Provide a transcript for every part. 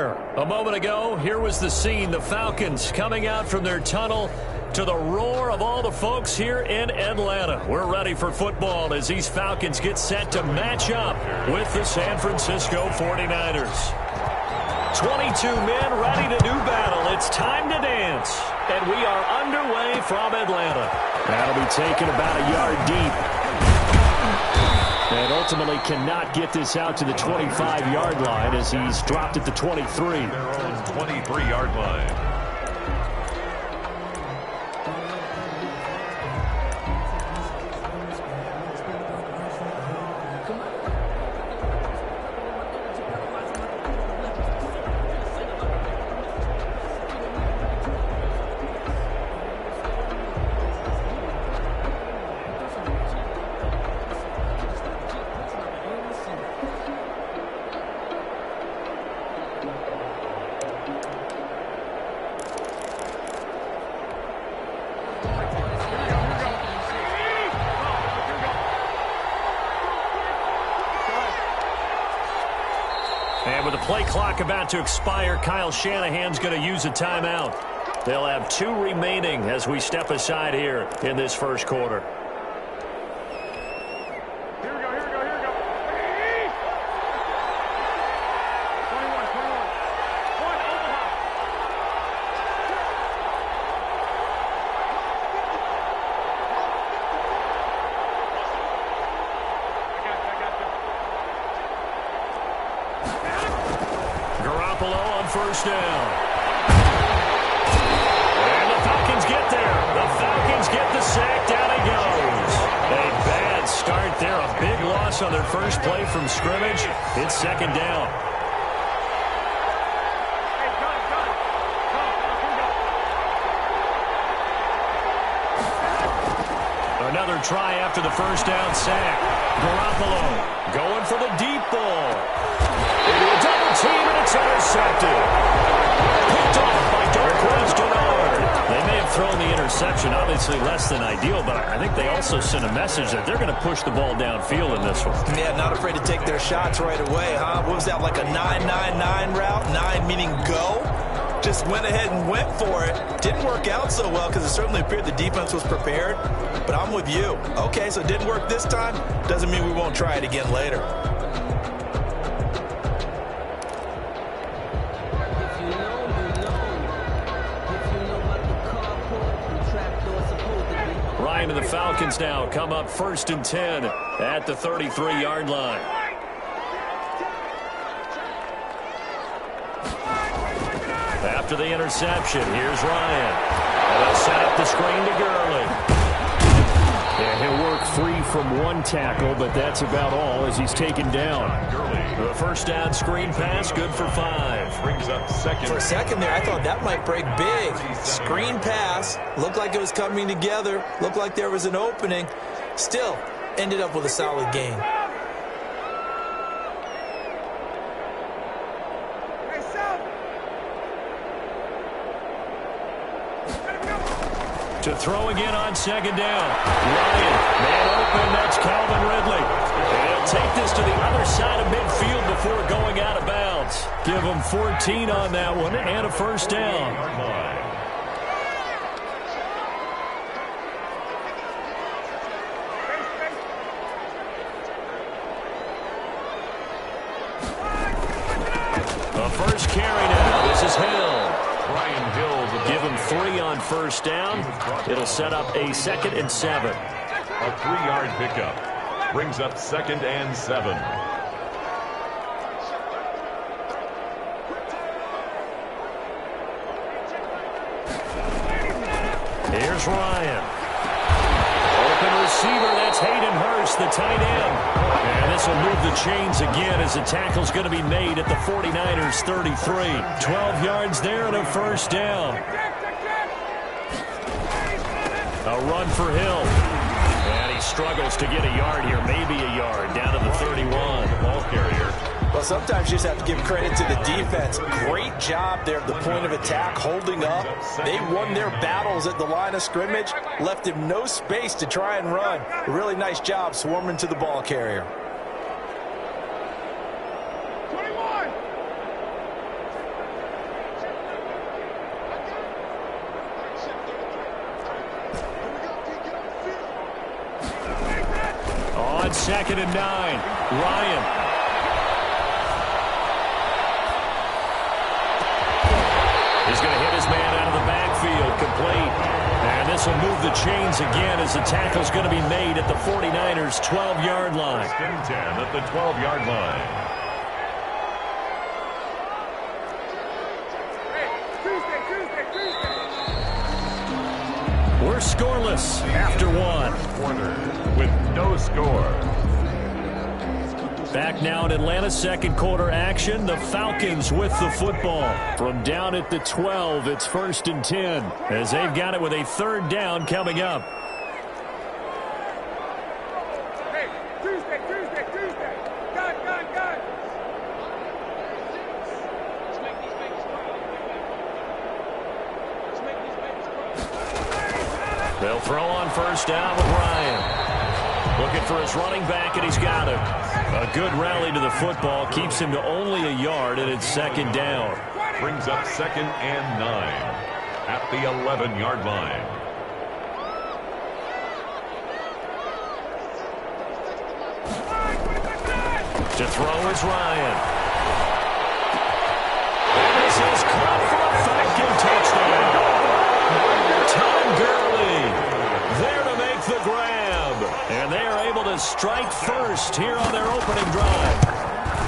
there. A moment ago, here was the scene. The Falcons coming out from their tunnel to the roar of all the folks here in Atlanta. We're ready for football as these Falcons get set to match up with the San Francisco 49ers. 22 men ready to do battle. It's time to dance. And we are underway from Atlanta. That'll be taken about a yard deep. And ultimately cannot get this out to the 25-yard line as he's dropped at the 23. Their own 23-yard line. And with the play clock about to expire, Kyle Shanahan's going to use a timeout. They'll have 2 remaining as we step aside here in this first quarter. First down. And the Falcons get there. The Falcons get the sack. Down he goes. A bad start there. A big loss on their first play from scrimmage. It's second down. Another try after the first down sack. Garoppolo going for the deep ball. Double team, and it's intercepted. Picked off by Darqueze Dennard. They may have thrown the interception, obviously less than ideal, but I think they also sent a message that they're going to push the ball downfield in this one. Yeah, not afraid to take their shots right away, huh? What was that, like a 9-9-9 route? 9 meaning go? Just went ahead and went for it. Didn't work out so well because it certainly appeared the defense was prepared, but I'm with you. Okay, so it didn't work this time. Doesn't mean we won't try it again later. And the Falcons now come up 1st and 10 at the 33-yard line. After the interception, here's Ryan. And they'll set up the screen to Gurley. And he'll work free from one tackle, but that's about all as he's taken down. The first down screen pass, good for 5. Brings up second. For a second there, I thought that might break big. Screen pass, looked like it was coming together, looked like there was an opening. Still, ended up with a solid gain. To throw again on second down. Ryan, man open, that's Calvin Ridley. They'll take this to the other side of midfield before going out of bounds. Give them 14 on that one and a first down. The first carry now. This is Hill. Brian Hill. Give him 3 on first down. It'll set up a 2nd and 7. A 3-yard pickup. Brings up 2nd and 7. Here's Ryan. Open receiver, that's Hayden Hurst, the tight end. And this will move the chains again as the tackle's going to be made at the 49ers 33. 12 yards there and a first down. A run for Hill. And he struggles to get a yard here, maybe a yard, down to the 31. Ball carrier. Well, sometimes you just have to give credit to the defense. Great job there at the point of attack, holding up. They won their battles at the line of scrimmage, left him no space to try and run. A really nice job swarming to the ball carrier. on 2nd and 9. Ryan. He's going to hit his man out of the backfield, complete. And this will move the chains again as the tackle's going to be made at the 49ers' 12-yard line. 10 at the 12-yard line. We're scoreless after one. Quarter with no score. Back now in Atlanta, second quarter action. The Falcons with the football. From down at the 12, it's 1st and 10 as they've got it with a 3rd down coming up. Hey, Tuesday. Gun. They'll throw on 1st down with Ryan. Looking for his running back, and he's got him. A good rally to the football keeps him to only a yard, and it's 2nd down. Brings up 2nd and 9 at the 11-yard line. To throw is Ryan. And this is caught for a Falcon touchdown. Tom Gurley there to make the grab. And they are able to strike first here on their opening drive.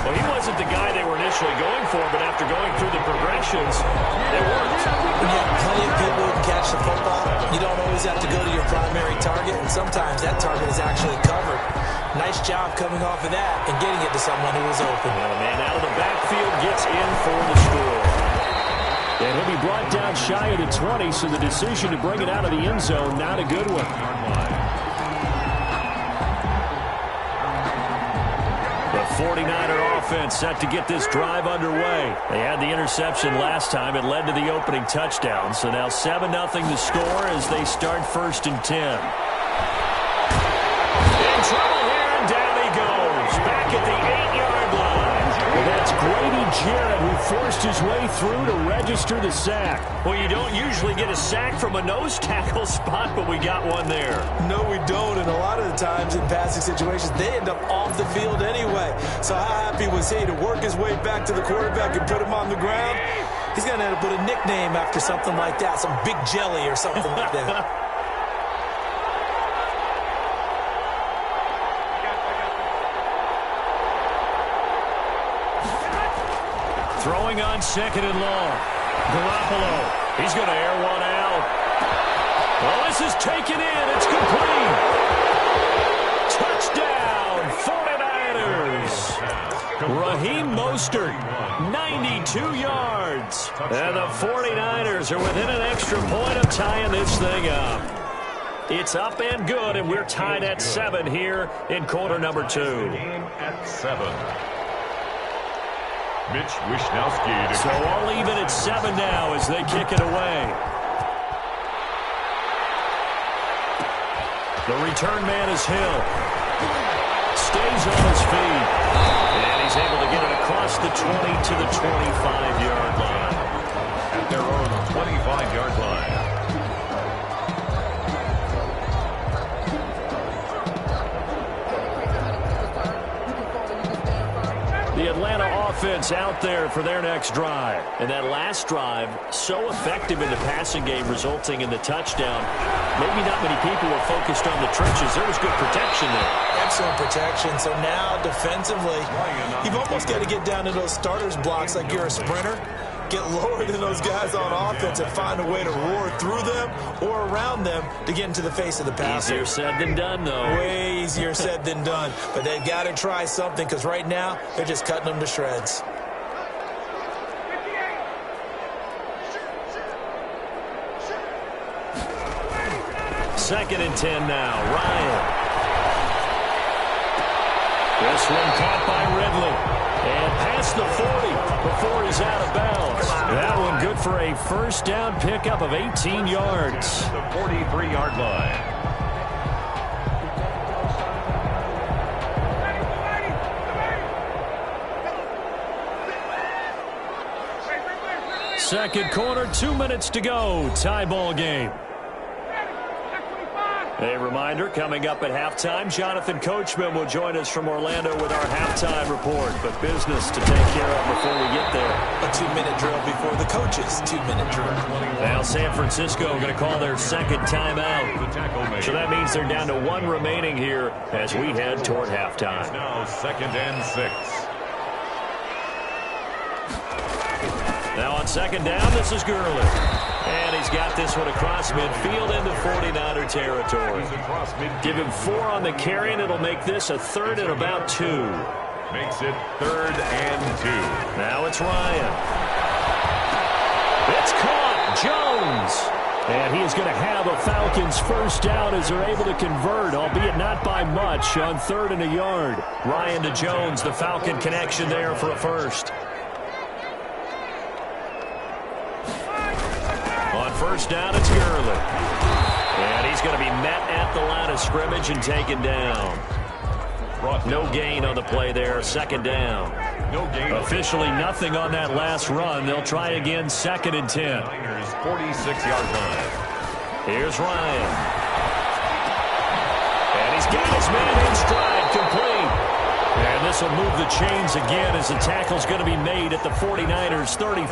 Well, he wasn't the guy they were initially going for, but after going through the progressions, it worked. When you have plenty of people who can catch the football, you don't always have to go to your primary target, and sometimes that target is actually covered. Nice job coming off of that and getting it to someone who was open. Well, a man out of the backfield gets in for the score. And he'll be brought down shy of the 20, so the decision to bring it out of the end zone, not a good one. The 49er offense set to get this drive underway. They had the interception last time. It led to the opening touchdown. So now 7-0 the score as they start 1st and 10. In trouble here, and down he goes. Back at the 8-yard line. Well, that's Grady Jarrett who forced his way through to register the sack. Well, you don't usually get a sack from a nose tackle spot, but we got one there. No, we don't, and a lot of the times in passing situations, they end up off the field anyway. So how happy was he to work his way back to the quarterback and put him on the ground? He's going to have to put a nickname after something like that, some Big Jelly or something like that. Throwing on 2nd and long. Garoppolo. He's going to air one out. Well, this is taken in. It's complete. Touchdown, 49ers. Raheem Mostert, 92 yards. And the 49ers are within an extra point of tying this thing up. It's up and good, and we're tied at 7 here in quarter number 2. Game at 7. Mitch Wishnowski. So all even at 7 now as they kick it away. The return man is Hill. Stays on his feet. And he's able to get it across the 20 to the 25-yard line. At their own 25-yard line. The Atlanta offense out there for their next drive. And that last drive, so effective in the passing game, resulting in the touchdown. Maybe not many people were focused on the trenches. There was good protection there. Excellent protection. So now, defensively, you've almost got to get down to those starters blocks like you're a sprinter. Get lower than those guys on offense and find a way to roar through them or around them to get into the face of the passer. Easier said than done, though. Way easier said than done. But they've got to try something because right now they're just cutting them to shreds. Second and 10 now. Ryan. This one caught by Ridley. And past the 40 before he's out of bounds. That one good for a first down pickup of 18 yards. The 43-yard line. Second quarter, 2 minutes to go. Tie ball game. A reminder, coming up at halftime, Jonathan Coachman will join us from Orlando with our halftime report. But business to take care of before we get there. A 2-minute drill before the coaches' 2-minute drill. Now San Francisco going to call their second timeout. So that means they're down to 1 remaining here as we head toward halftime. It's now 2nd and 6. Now on 2nd down, this is Gurley. And he's got this one across midfield into 49er territory. Give him 4 on the carry, and it'll make this a 3rd and about 2. Makes it 3rd and 2. Now it's Ryan. It's caught. Jones. And he is going to have a Falcons first down as they're able to convert, albeit not by much, on 3rd and a yard. Ryan to Jones, the Falcon connection there for a first. On first down, it's Gurley. And he's going to be met at the line of scrimmage and taken down. No gain on the play there, 2nd down. No gain. Officially nothing on that last run. They'll try again, 2nd and 10. 46-yard line. Here's Ryan. And he's got his man in stride, complete. And this will move the chains again as the tackle's going to be made at the 49ers 35.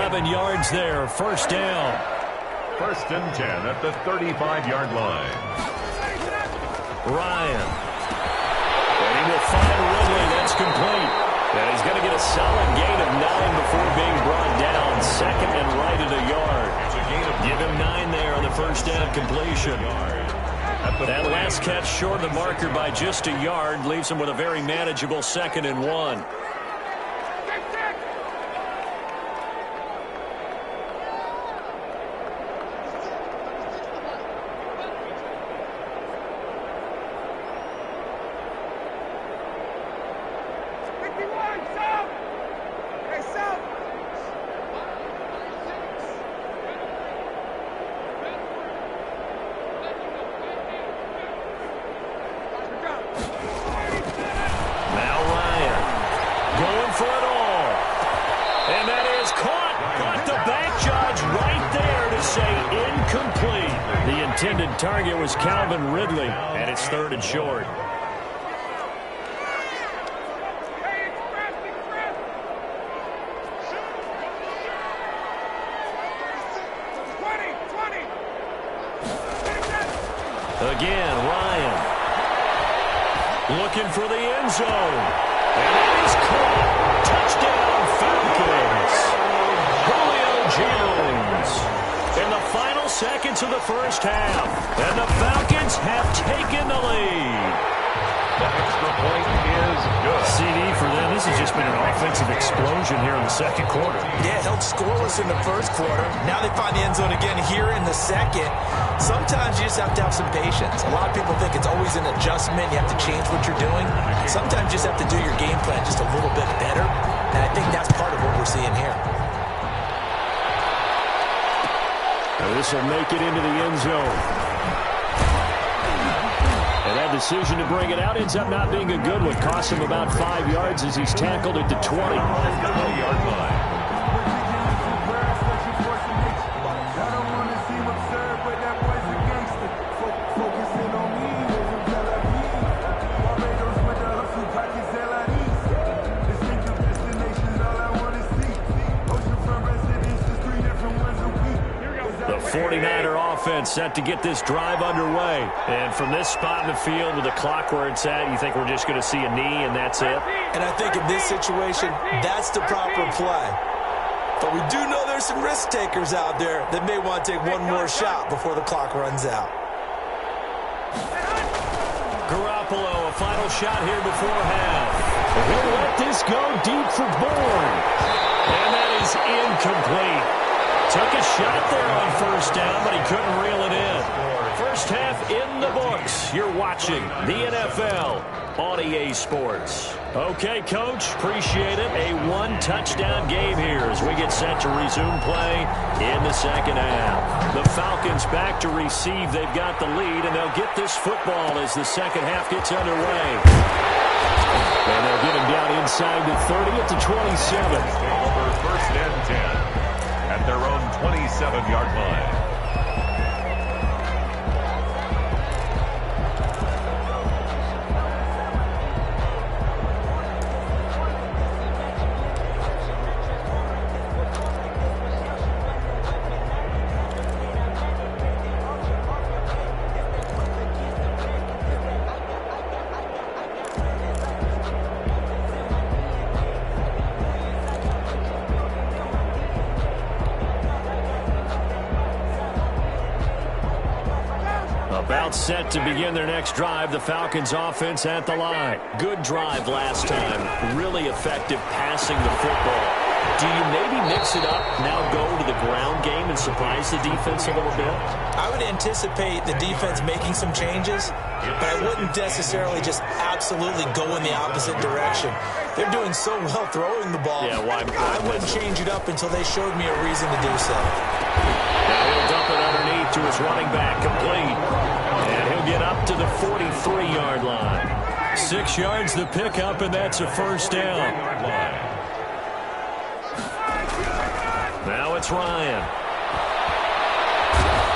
11 yards there, first down. 1st and 10 at the 35-yard line. Ryan. And he will find Ridley. That's complete. And he's going to get a solid gain of 9 before being brought down. 2nd and right at a yard. Give him 9 there on the first down completion. That last catch short of the marker by just a yard leaves him with a very manageable 2nd and 1. Target was Calvin Ridley, and it's 3rd and short. Again, Ryan. Looking for the end zone. And it is caught. Touchdown, Falcons. Julio Jones. In the final seconds of the first half. And the Falcons have taken the lead. The extra point is good. CD for them. This has just been an offensive explosion here in the 2nd quarter. Yeah, held scoreless in the 1st quarter. Now they find the end zone again here in the 2nd. Sometimes you just have to have some patience. A lot of people think it's always an adjustment. You have to change what you're doing. Sometimes you just have to do your game plan just a little bit better. And I think that's part of what we're seeing here. And this will make it into the end zone. And that decision to bring it out ends up not being a good one. Costs him about 5 yards as he's tackled at the 20. 20-yard line. The 49er offense set to get this drive underway. And from this spot in the field with the clock where it's at, you think we're just going to see a knee and that's it? And I think in this situation, that's the proper play. But we do know there's some risk takers out there that may want to take one more shot before the clock runs out. Garoppolo, a final shot here before half. He'll let this go deep for Bourne. And that is incomplete. Took a shot there on first down, but he couldn't reel it in. First half in the books. You're watching the NFL on EA Sports. Okay, Coach, appreciate it. A 1-touchdown game here as we get set to resume play in the 2nd half. The Falcons back to receive. They've got the lead, and they'll get this football as the 2nd half gets underway. And they'll get him down inside the 30 at the 27. Over 1st and 10. At their own 27-yard line. About set to begin their next drive. The Falcons offense at the line. Good drive last time. Really effective passing the football. Do you maybe mix it up, now go to the ground game and surprise the defense a little bit? I would anticipate the defense making some changes, but I wouldn't necessarily just absolutely go in the opposite direction. They're doing so well throwing the ball. Yeah, why? I wouldn't change it up until they showed me a reason to do so. Now he'll dump it underneath to his running back, complete. And he'll get up to the 43-yard line. 6 yards the pickup, and that's a first down. Now it's Ryan.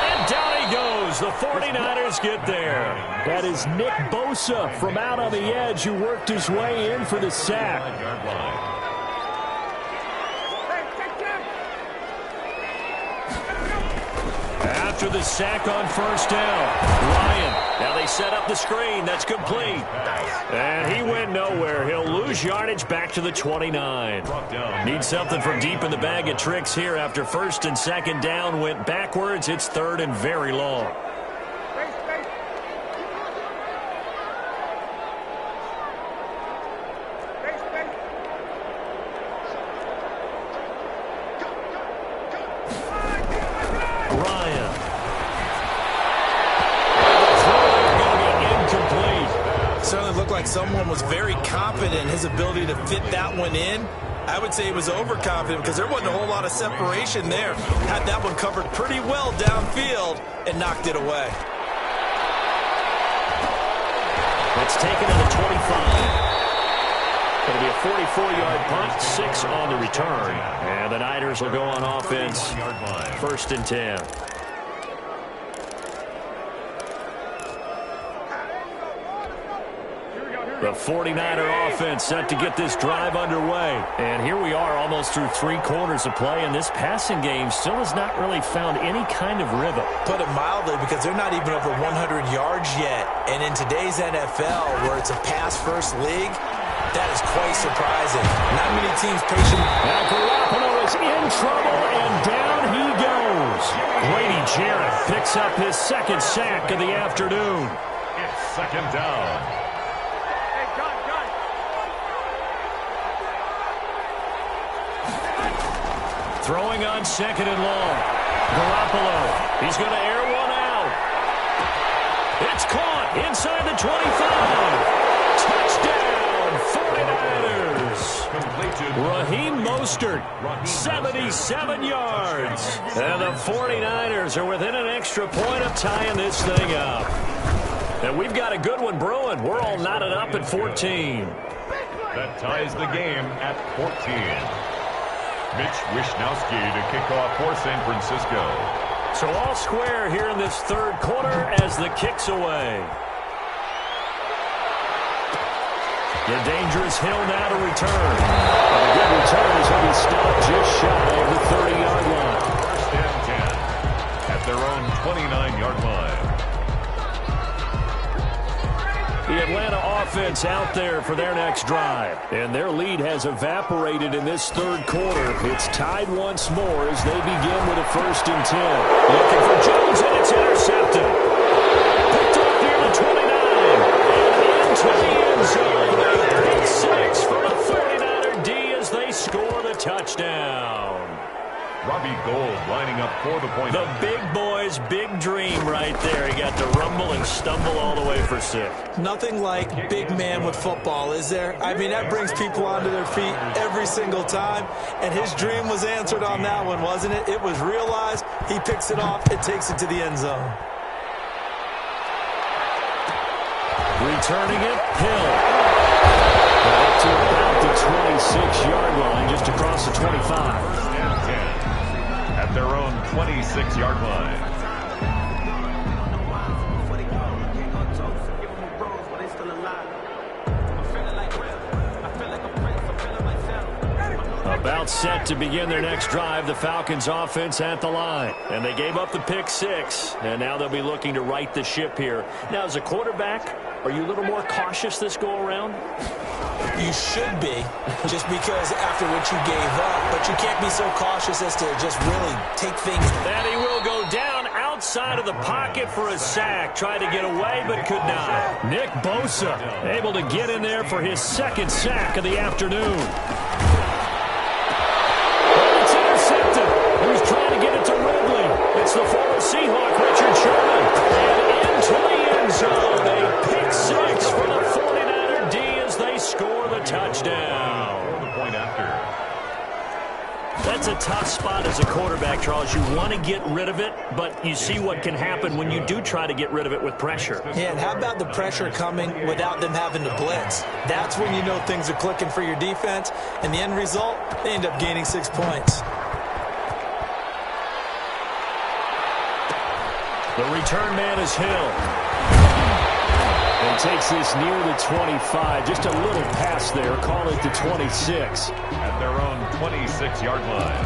And down he goes. The 49ers get there. That is Nick Bosa from out on the edge who worked his way in for the sack. After the sack on first down, Ryan. Now they set up the screen. That's complete. And he went nowhere. He'll lose yardage back to the 29. Need something from deep in the bag of tricks here after first and second down went backwards. It's third and very long. Someone was very confident in his ability to fit that one in. I would say he was overconfident because there wasn't a whole lot of separation there. Had that one covered pretty well downfield and knocked it away. It's taken to the 25. It'll be a 44-yard punt, 6 on the return. And the Niners will go on offense, first and 10. The 49er offense set to get this drive underway. And here we are almost through 3 quarters of play, and this passing game still has not really found any kind of rhythm. Put it mildly, because they're not even over 100 yards yet. And in today's NFL, where it's a pass-first league, that is quite surprising. Not many teams patient. Now Garoppolo is in trouble, and down he goes. Grady Jarrett picks up his second sack of the afternoon. It's second down. Throwing on second and long. Garoppolo. He's going to air one out. It's caught inside the 25. Touchdown, 49ers. Raheem Mostert, 77 yards. And the 49ers are within an extra point of tying this thing up. And we've got a good one brewing. We're all knotted up at 14. That ties the game at 14. Mitch Wishnowski to kick off for San Francisco. So all square here in this third quarter as the kick's away. The dangerous Hill now to return. And a good return is going to be stopped just shy of the 30-yard line. First and 10 at their own 29-yard line. The Atlanta offense out there for their next drive. And their lead has evaporated in this third quarter. It's tied once more as they begin with a first and 10. Looking for Jones, and it's intercepted. Picked up near the 29. And into the end zone. Big 6 for the 49er D as they score the touchdown. Robbie Gould lining up for the point. The big boy's big dream right there. He got to rumble and stumble all the way for 6. Nothing like big man with football, is there? I mean, that brings people onto their feet every single time. And his dream was answered on that one, wasn't it? It was realized. He picks it off. It takes it to the end zone. Returning it, Hill. Up to about the 26-yard line, just across the 25. At their own 26-yard line. About set to begin their next drive, the Falcons offense at the line. And they gave up the pick 6, and now they'll be looking to right the ship here. Now, as a quarterback, are you a little more cautious this go-around? You should be, just because after what you gave up. But you can't be so cautious as to just really take things. And he will go down out outside of the pocket for a sack. Tried to get away, but could not. Nick Bosa able to get in there for his second sack of the afternoon. It's intercepted. He was trying to get it to Ridley. It's the former Seahawk, Richard Sherman. And into the end zone. A pick six for the 49er D as they score the touchdown. For the point after. That's a tough spot as a quarterback, Charles. You want to get rid of it, but you see what can happen when you do try to get rid of it with pressure. Yeah, and how about the pressure coming without them having to blitz? That's when you know things are clicking for your defense, and the end result, they end up gaining 6 points. The return man is Hill. And takes this near the 25. Just a little pass there. Call it the 26. At their own 26-yard line.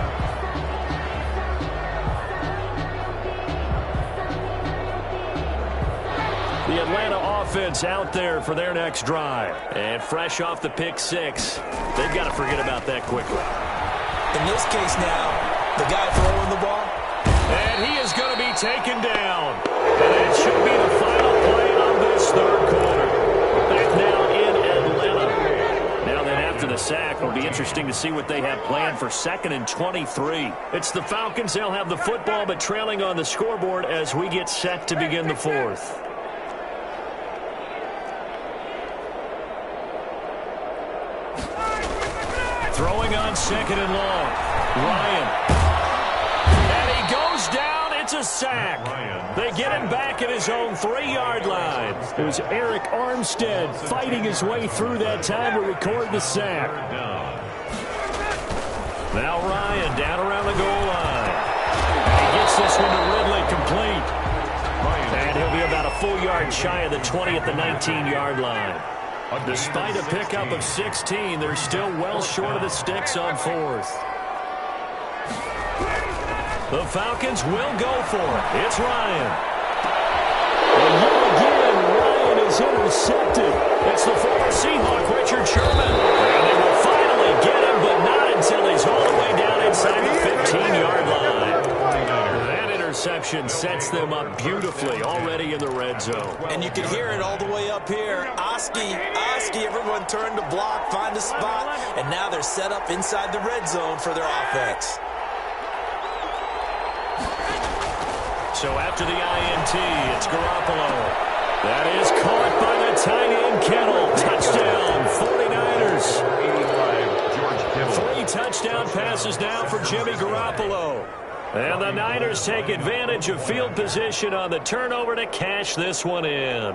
The Atlanta offense out there for their next drive. And fresh off the pick six, they've got to forget about that quickly. In this case now, the guy throwing the ball. And he is going to be taken down. And it should be the final play of this third quarter. Back now in Atlanta. Now then, after the sack, it'll be interesting to see what they have planned for 2nd and 23. It's the Falcons. They'll have the football, but trailing on the scoreboard as we get set to begin the fourth. Throwing on 2nd and long. Ryan. And he goes down. It's a sack. They get him back at his own 3-yard line. It was Eric Armstead fighting his way through that time to record the sack. Now Ryan down around the goal line. He gets this one to Ridley complete. And he'll be about a full yard shy of the 20 at the 19-yard line. Despite a pickup of 16, they're still well short of the sticks on 4th. The Falcons will go for it. It's Ryan. And yet again, Ryan is intercepted. It's the former Seahawk, Richard Sherman. And they will finally get him, but not until he's all the way down inside the 15-yard line. That interception sets them up beautifully already in the red zone. And you can hear it all the way up here. Oski, everyone turned to block, find a spot, and now they're set up inside the red zone for their offense. So after the INT, it's Garoppolo. That is caught by the tight end Kittle. Touchdown, 49ers. 3 touchdown passes now for Jimmy Garoppolo. And the Niners take advantage of field position on the turnover to cash this one in.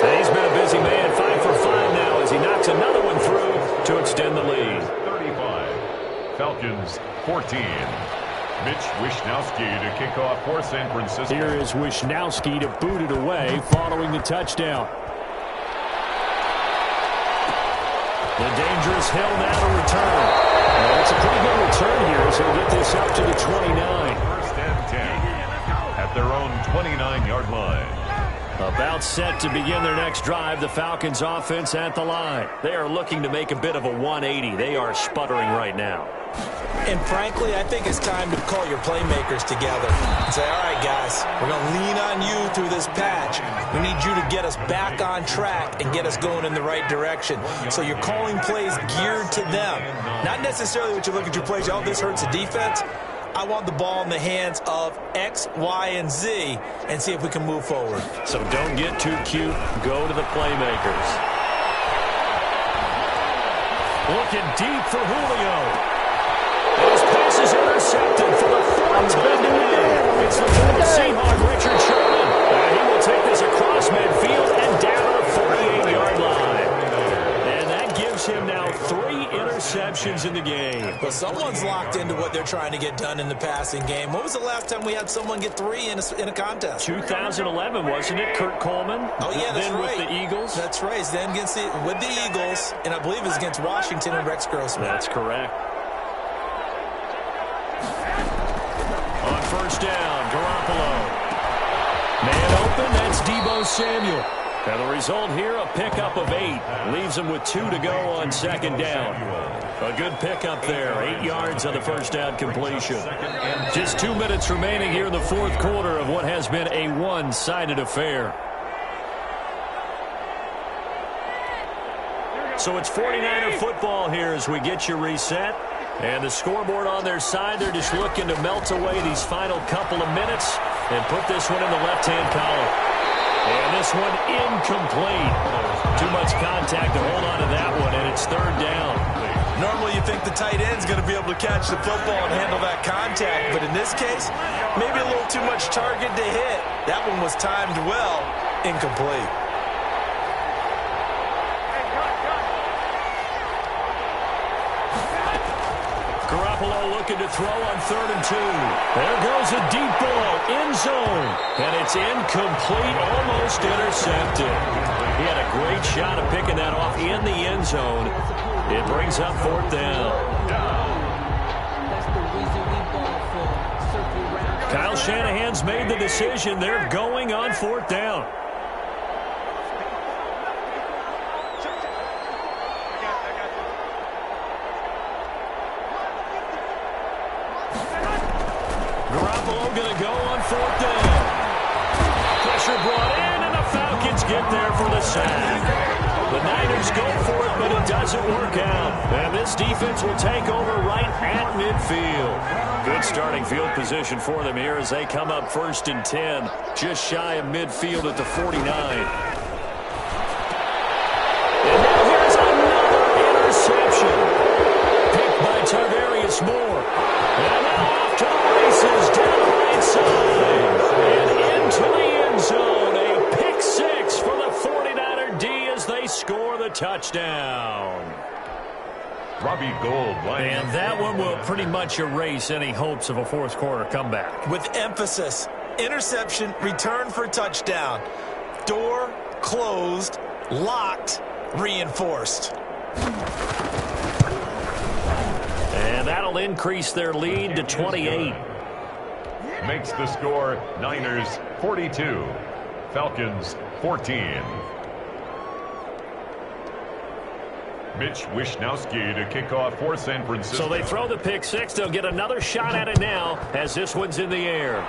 He's been a busy man, 5 for 5 now as he knocks another one through to extend the lead. 35. Falcons 14. Mitch Wishnowsky to kick off for San Francisco. Here is Wishnowsky to boot it away following the touchdown. The dangerous Hill now to return. Well, it's a pretty good return here as he'll get this up to the 29. 1st and 10 at their own 29-yard line. About set to begin their next drive, the Falcons offense at the line. They are looking to make a bit of a 180. They are sputtering right now. And frankly, I think it's time to call your playmakers together and say, all right, guys, we're going to lean on you through this patch. We need you to get us back on track and get us going in the right direction. So you're calling plays geared to them. Not necessarily what you look at your plays, oh, this hurts the defense. I want the ball in the hands of X, Y, and Z and see if we can move forward. So don't get too cute. Go to the playmakers. Looking deep for Julio. His pass is intercepted for the 4th time today. It's the former Seahawk, Richard Sherman. And he will take this across midfield and down the 48-yard line. And that gives him now 3 interceptions in the game. Well, someone's locked into what they're trying to get done in the passing game. When was the last time we had someone get 3 in a contest? 2011, wasn't it? Kurt Coleman. Oh, yeah, that's then right. With the Eagles. That's right. Then with the Eagles, and I believe it was against Washington and Rex Grossman. That's correct. On 1st down, Garoppolo. Man open, that's Deebo Samuel. And the result here, a pickup of 8. Leaves them with 2 to go on second down. A good pickup there. 8 yards on the first down completion. Just 2 minutes remaining here in the fourth quarter of what has been a one-sided affair. So it's 49er football here as we get you reset. And the scoreboard on their side, they're just looking to melt away these final couple of minutes and put this one in the left-hand column. And this one incomplete. Too much contact to hold on to that one, and it's third down. Normally you think the tight end's going to be able to catch the football and handle that contact, but in this case, maybe a little too much target to hit. That one was timed well, incomplete. Garoppolo looking to throw on 3rd and 2. There goes a deep ball, end zone. And it's incomplete, almost intercepted. He had a great shot of picking that off in the end zone. It brings up 4th down. Kyle Shanahan's made the decision. They're going on 4th down. Going to go on 4th down. Pressure brought in, and the Falcons get there for the sack. The Niners go for it, but it doesn't work out. And this defense will take over right at midfield. Good starting field position for them here as they come up 1st and 10. Just shy of midfield at the 49. And now here's another interception. Picked by Tarvarius Moore. And now off to the races down the right side. And into the end zone. A pick 6 for the 49er D as they score the touchdown. Robbie Gould. And that one will pretty much erase any hopes of a fourth quarter comeback. With emphasis, interception, return for touchdown. Door closed, locked, reinforced. And that'll increase their lead to 28. Makes the score Niners 42, Falcons 14. Mitch Wishnowsky to kick off for San Francisco. So they throw the pick 6. They'll get another shot at it now as this one's in the air.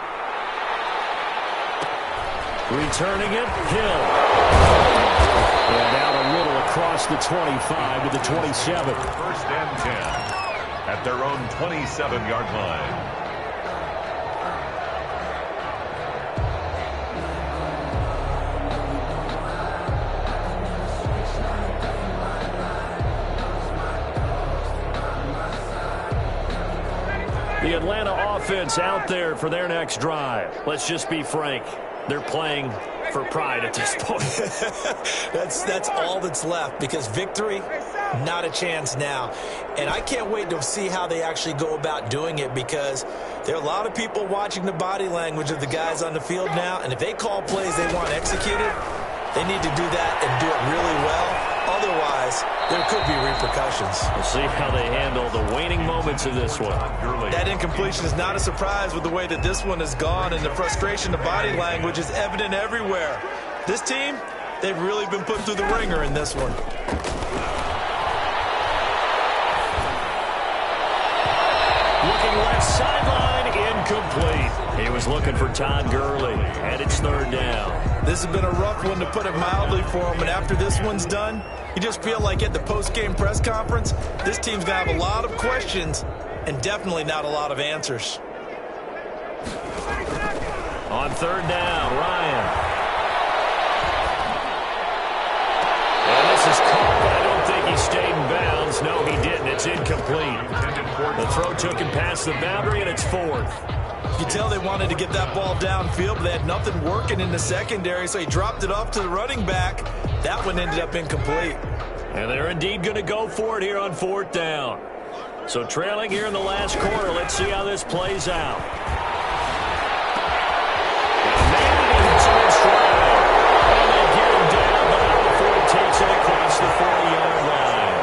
Returning it, Hill. And out a little across the 25 to the 27. 1st and 10 at their own 27-yard line. The Atlanta offense out there for their next drive. Let's just be frank. They're playing for pride at this point. That's all that's left, because victory, not a chance now. And I can't wait to see how they actually go about doing it, because there are a lot of people watching the body language of the guys on the field now, and if they call plays they want executed, they need to do that and do it really well. Otherwise, there could be repercussions. We'll see how they handle the waning moments of this one. That incompletion is not a surprise with the way that this one has gone, and the frustration of body language is evident everywhere. This team, they've really been put through the ringer in this one. Looking left sideline, incomplete. He was looking for Todd Gurley, and it's 3rd down. This has been a rough one, to put it mildly, for him, and after this one's done, you just feel like at the post-game press conference, this team's going to have a lot of questions and definitely not a lot of answers. On 3rd down, Ryan. And this is caught, but I don't think he stayed in bounds. No, he didn't. It's incomplete. The throw took him past the boundary, and it's 4th. You can tell they wanted to get that ball downfield, but they had nothing working in the secondary, so he dropped it off to the running back. That one ended up incomplete. And they're indeed going to go for it here on 4th down. So trailing here in the last quarter, let's see how this plays out. Maybe it's in stride. And they get him down, but not before he takes it across the 40-yard line.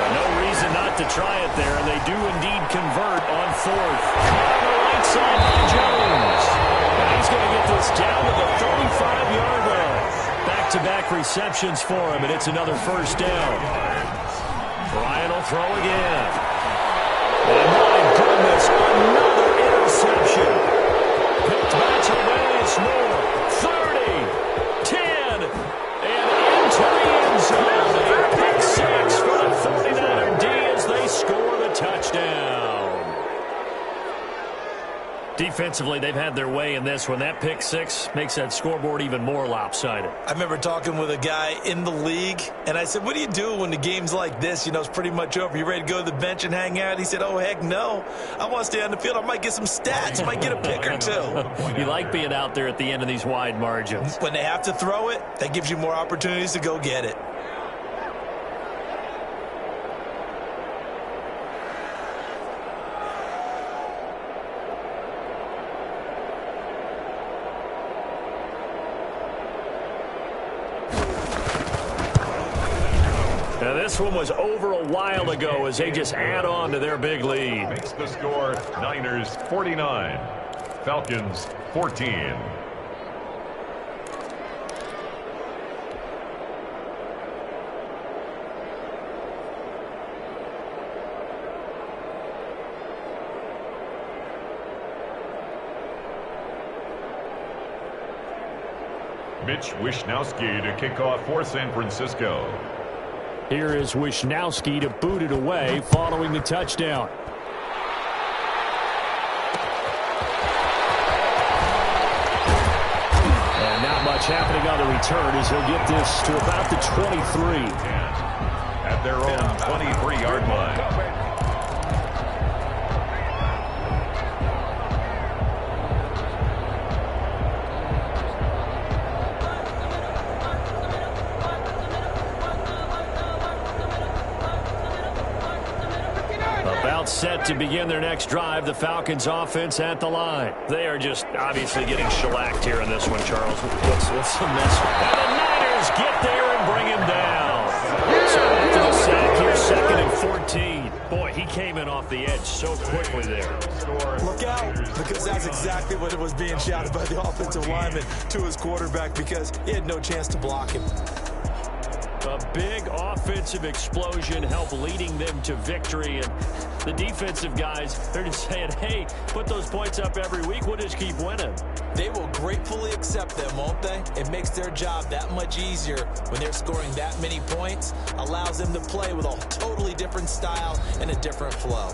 No reason not to try it there, and they do indeed convert on 4th. On the right side by Jones. And he's going to get this down to the 35-yard line. Back back-to-back receptions for him, and it's another first down. Ryan will throw again. And my goodness, another interception. Picked back to the base, more. 30, 10, and into the end zone. A pick six for the 49er D as they score the touchdown. Defensively, they've had their way in this one. That pick six makes that scoreboard even more lopsided. I remember talking with a guy in the league, and I said, what do you do when the game's like this? You know, it's pretty much over. You ready to go to the bench and hang out? He said, oh, heck no. I want to stay on the field. I might get some stats. Might get a pick or two. You like being out there at the end of these wide margins. When they have to throw it, that gives you more opportunities to go get it. Now, this one was over a while ago as they just add on to their big lead. Makes the score Niners 49, Falcons 14. Mitch Wishnowsky to kick off for San Francisco. Here is Wishnowsky to boot it away following the touchdown. And not much happening on the return as he'll get this to about the 23. At their own 23-yard line. Set to begin their next drive, the Falcons offense at the line. They are just obviously getting shellacked here in this one, Charles. What's the mess? And the Niners get there and bring him down. So after the sack here, 2nd and 14. Boy, he came in off the edge so quickly there. Look out, because that's exactly what it was being shouted by the offensive lineman to his quarterback because he had no chance to block him. A big offensive explosion helped leading them to victory. And the defensive guys, they're just saying, hey, put those points up every week. We'll just keep winning. They will gratefully accept them, won't they? It makes their job that much easier when they're scoring that many points. Allows them to play with a totally different style and a different flow.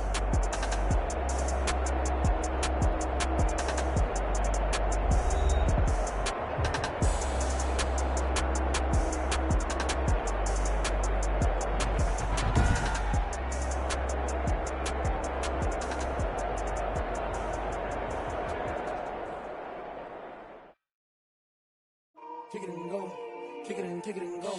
Kick it and go. Kick it and go.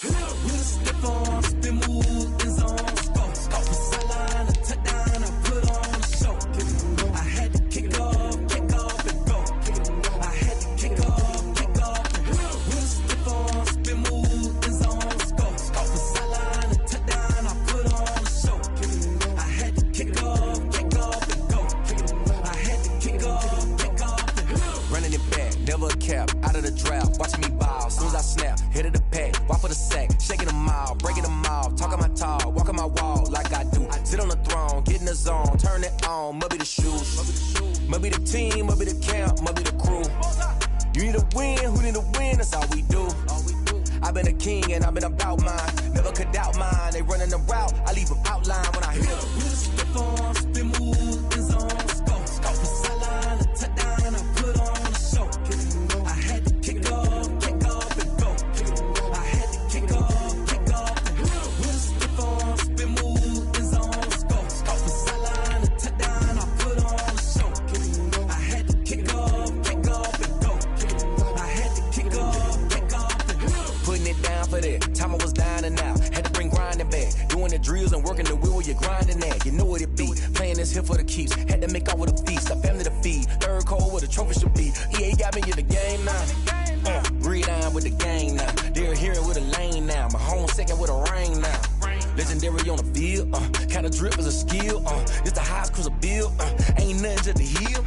With a stiff arm, spin move, in zone, go. Off the sideline, a touchdown, I put on a show. Kick it and go. I had to kick off and go. Kick it and go. I had to kick off and go. With a stiff arm, spin move, in zone, go. Off the sideline, a touchdown, I put on a show. Kick it and go. I had to kick off and go. Kick it and go. I had to kick off and go. Running it back, never a cap, out of the draft. Watching me ball, soon as I snap, hit of the pack, walk for the sack, shaking them out, breaking them out, talking my talk, walking my wall like I do. Sit on the throne, get in the zone, turn it on, must be the shoes, must be the team, must be the camp, must be the crew. You need a win, who need a win, that's all we do. I've been a king and I've been about mine, never could doubt mine. They running the route, I leave them outline when I hit them. With a stiff arm, spin move, in zone, go. Off the sideline, a touchdown, I put on a show. I had to kick off and go. I had to kick off and go. With a stiff arm, spin move, in zone, go. Off the sideline, a touchdown, I put on a show. I had to kick off and go. I had to kick off and go. Putting it down for that. Time I was down and out. Had to bring grinding back. Doing the drills and working the wheel where you're grinding at. You know what it be. Playing this here for the keeps. Had to make off with a feast. A family to feed. Third cold where the trophy should be. EA got me in the game now. Breathe down with the gang now. They're here with a lane now. My home second with a rain now. Legendary on the field. Kinda drip as a skill. It's the highest cruiser bill. Ain't nothing to the heel.